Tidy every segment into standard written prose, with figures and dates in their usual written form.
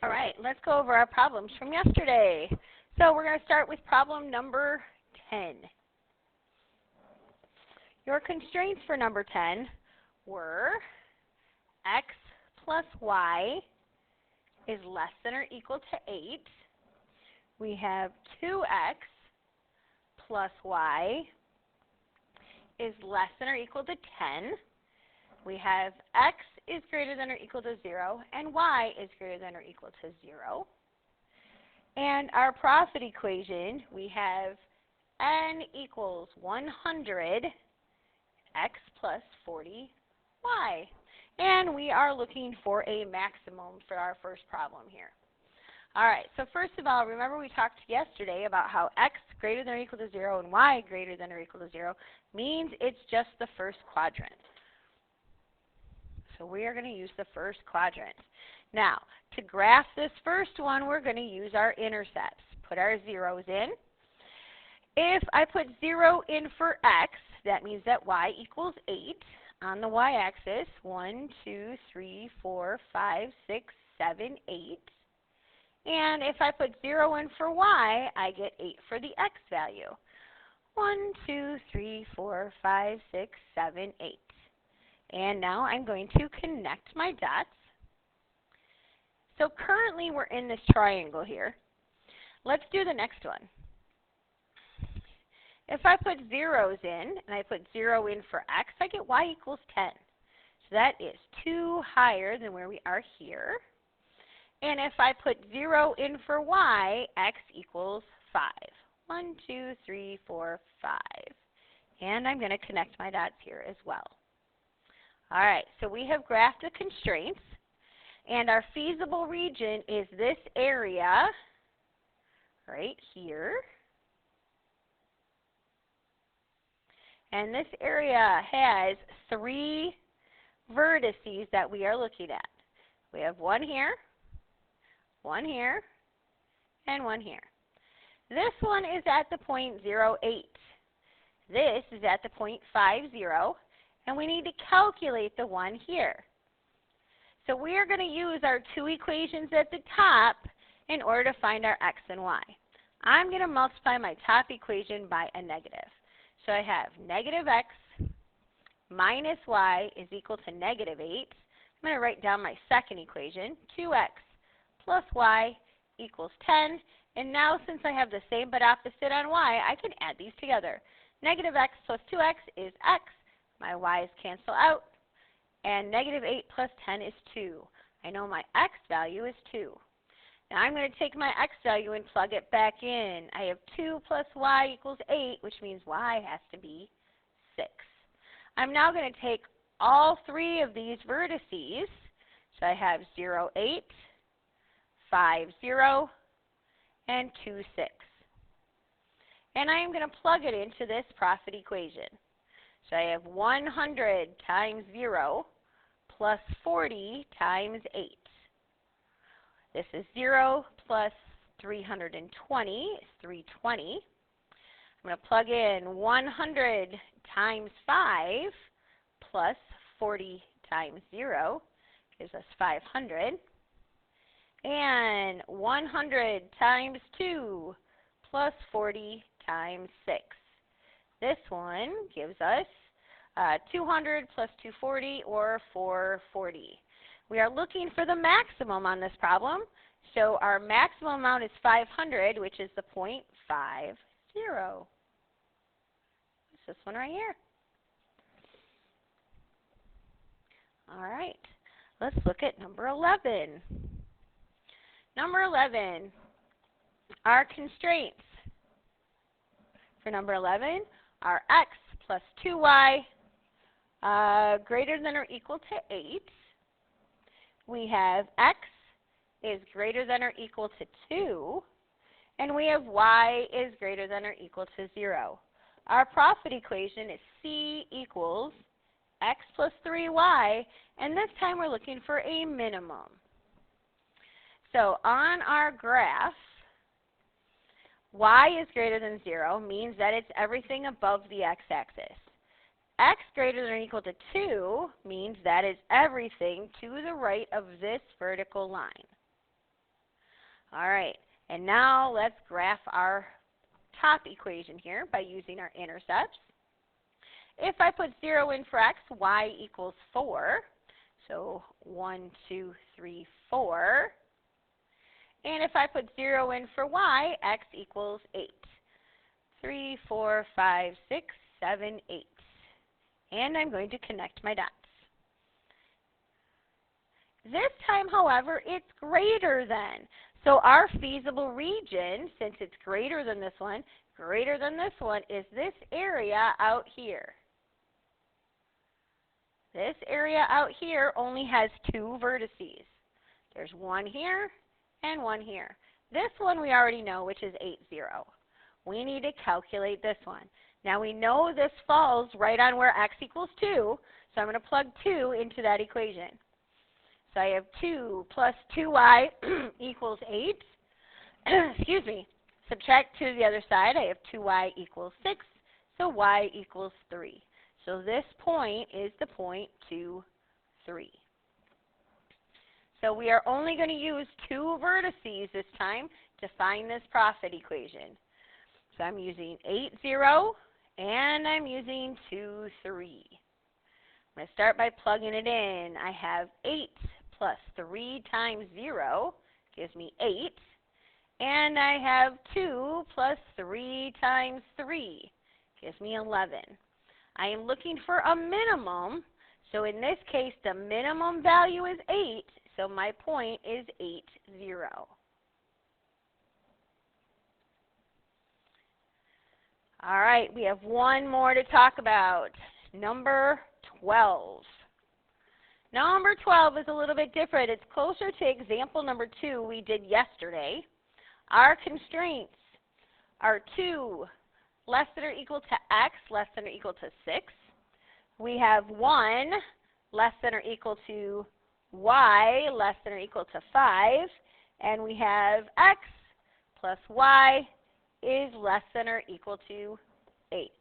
All right, let's go over our problems from yesterday. So we're going to start with problem number 10. Your constraints for number 10 were x plus y is less than or equal to 8. We have 2x plus y is less than or equal to 10. We have x is greater than or equal to 0, and y is greater than or equal to 0. And our profit equation, we have n equals 100 x plus 40 y. And we are looking for a maximum for our first problem here. All right, so first of all, remember we talked yesterday about how x greater than or equal to 0 and y greater than or equal to 0 means it's just the first quadrant. So we are going to use the first quadrant. Now, to graph this first one, we're going to use our intercepts. Put our zeros in. If I put 0 in for x, that means that y equals 8. On the y-axis, 1, 2, 3, 4, 5, 6, 7, 8. And if I put 0 in for y, I get 8 for the x value. 1, 2, 3, 4, 5, 6, 7, 8. And now I'm going to connect my dots. So currently we're in this triangle here. Let's do the next one. If I put zeros in, and I put 0 in for x, I get y equals 10. So that is 2 higher than where we are here. And if I put 0 in for y, x equals 5. 1, 2, 3, 4, 5. And I'm going to connect my dots here as well. All right, so we have graphed the constraints. And our feasible region is this area right here. And this area has 3 vertices that we are looking at. We have one here, and one here. This one is at the point 0, 8. This is at the point 5, 0. And we need to calculate the one here. So we are going to use our 2 equations at the top in order to find our x and y. I'm going to multiply my top equation by a negative. So I have negative x minus y is equal to negative 8. I'm going to write down my second equation, 2x plus y equals 10. And now since I have the same but opposite on y, I can add these together. Negative x plus 2x is x. My y's cancel out. And negative 8 plus 10 is 2. I know my x value is 2. Now I'm going to take my x value and plug it back in. I have 2 plus y equals 8, which means y has to be 6. I'm now going to take all 3 of these vertices. So I have 0, 8, 5, 0, and 2, 6. And I am going to plug it into this profit equation. So I have 100 times 0 plus 40 times 8. This is 0 plus 320 is 320. I'm going to plug in 100 times 5 plus 40 times 0 gives us 500. And 100 times 2 plus 40 times 6. This one gives us 200 plus 240 or 440. We are looking for the maximum on this problem. So our maximum amount is 500, which is the 0.50. It's this one right here. All right, let's look at number 11. Number 11, our constraints for number 11 are x plus 2y greater than or equal to 8. We have x is greater than or equal to 2. And we have y is greater than or equal to 0. Our profit equation is c equals x plus 3y. And this time we're looking for a minimum. So on our graph, y is greater than 0 means that it's everything above the x-axis. X greater than or equal to 2 means that is everything to the right of this vertical line. All right, and now let's graph our top equation here by using our intercepts. If I put 0 in for x, y equals 4. So 1, 2, 3, 4. And if I put 0 in for y, x equals 8. 3, 4, 5, 6, 7, 8. And I'm going to connect my dots. This time, however, it's greater than. So our feasible region, since it's greater than this one, is this area out here. This area out here only has 2 vertices. There's one here and one here. This one we already know, which is 8, 0. We need to calculate this one. Now we know this falls right on where x equals 2, so I'm going to plug 2 into that equation. So I have 2 plus 2y equals 8. Excuse me. Subtract 2 to the other side. I have 2y equals 6, so y equals 3. So this point is the point 2, 3. So we are only going to use 2 vertices this time to find this profit equation. So I'm using 8, 0, and I'm using 2, 3. I'm going to start by plugging it in. I have 8 plus 3 times 0 gives me 8. And I have 2 plus 3 times 3 gives me 11. I am looking for a minimum, so in this case the minimum value is 8, so my point is 8, 0. All right, we have one more to talk about, number 12. Number 12 is a little bit different. It's closer to example number 2 we did yesterday. Our constraints are 2 less than or equal to x less than or equal to 6. We have 1 less than or equal to y less than or equal to 5. And we have x plus y is less than or equal to 8.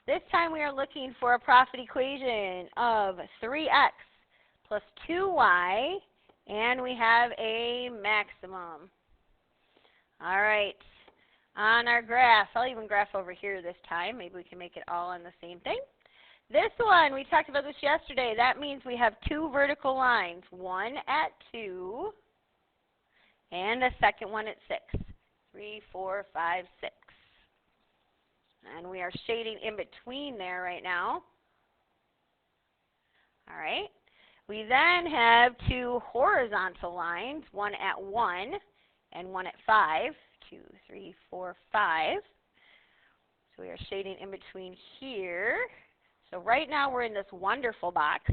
This time we are looking for a profit equation of 3x plus 2y, and we have a maximum. All right, on our graph, I'll even graph over here this time. Maybe we can make it all on the same thing. This one, we talked about this yesterday. That means we have 2 vertical lines, one at 2 and a second one at 6. 3, 4, 5, 6. And we are shading in between there right now. All right. We then have 2 horizontal lines, one at 1 and one at 5. 2, 3, 4, 5. So we are shading in between here. So right now we're in this wonderful box.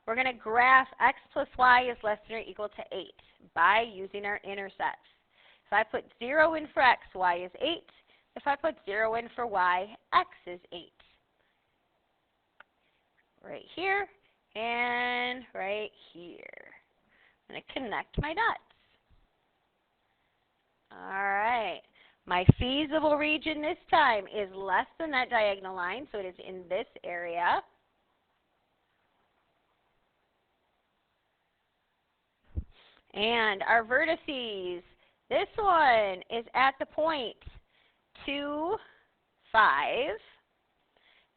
We're going to graph x plus y is less than or equal to 8 by using our intercepts. If I put 0 in for x, y is 8. If I put 0 in for y, x is 8. Right here and right here. I'm going to connect my dots. All right. My feasible region this time is less than that diagonal line, so it is in this area. And our vertices, this one is at the point 2, 5.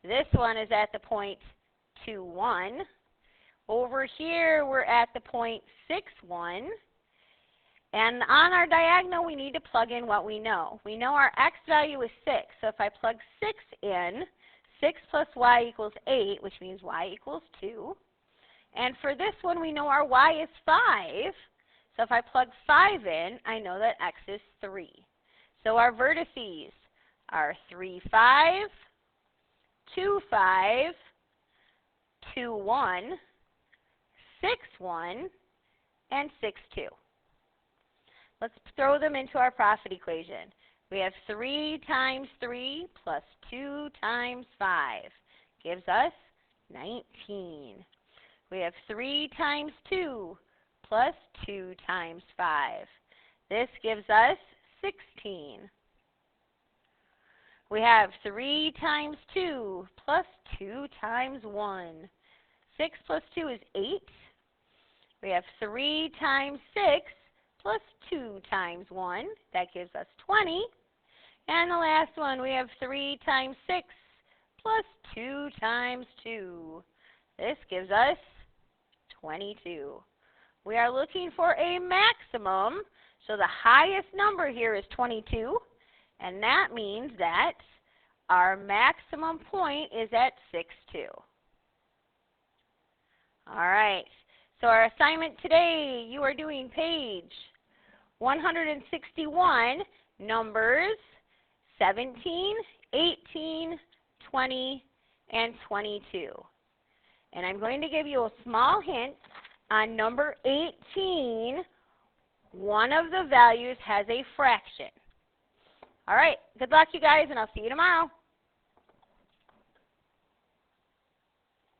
This one is at the point 2, 1. Over here, we're at the point 6, 1. And on our diagonal, we need to plug in what we know. We know our x value is 6. So if I plug 6 in, 6 plus y equals 8, which means y equals 2. And for this one, we know our y is 5. So if I plug 5 in, I know that x is 3. So our vertices are 3, 5, 2, 5, 2, 1, 6, 1, and 6, 2. Let's throw them into our profit equation. We have 3 times 3 plus 2 times 5 gives us 19. We have 3 times 2 plus 2 times 5. This gives us 16. We have 3 times 2 plus 2 times 1. 6 plus 2 is 8. We have 3 times 6 plus 2 times 1. That gives us 20. And the last one, we have 3 times 6 plus 2 times 2. This gives us 22. We are looking for a maximum, so the highest number here is 22, and that means that our maximum point is at 6, 2. All right, so our assignment today, you are doing page 161, numbers 17, 18, 20, and 22. And I'm going to give you a small hint. On number 18, one of the values has a fraction. All right, good luck, you guys, and I'll see you tomorrow.